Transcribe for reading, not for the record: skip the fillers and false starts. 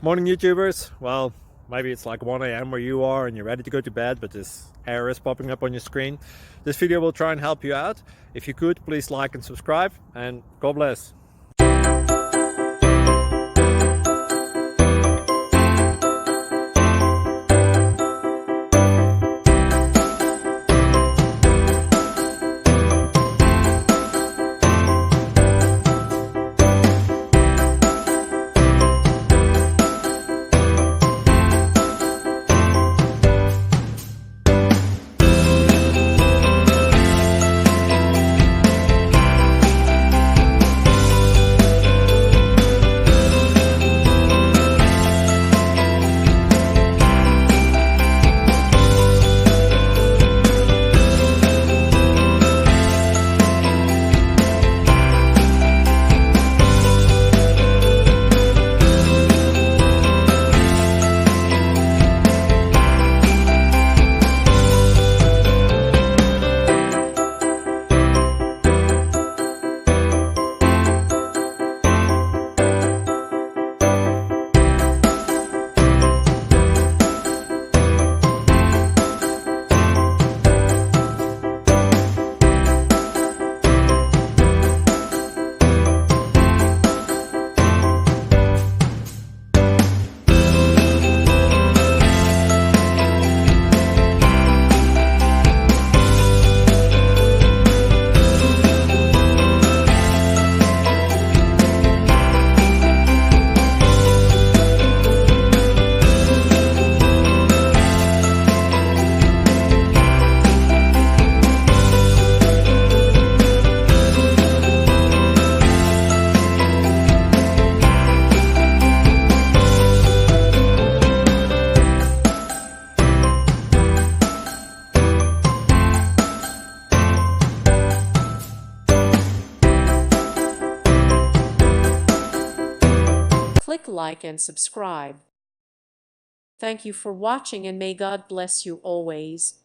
Morning, YouTubers. Well, maybe it's like 1 a.m. where you are and you're ready to go to bed, but this error is popping up on your screen. This video will try and help you out. If you could, please like and subscribe, and God bless. Click like and subscribe. Thank you for watching, and may God bless you always.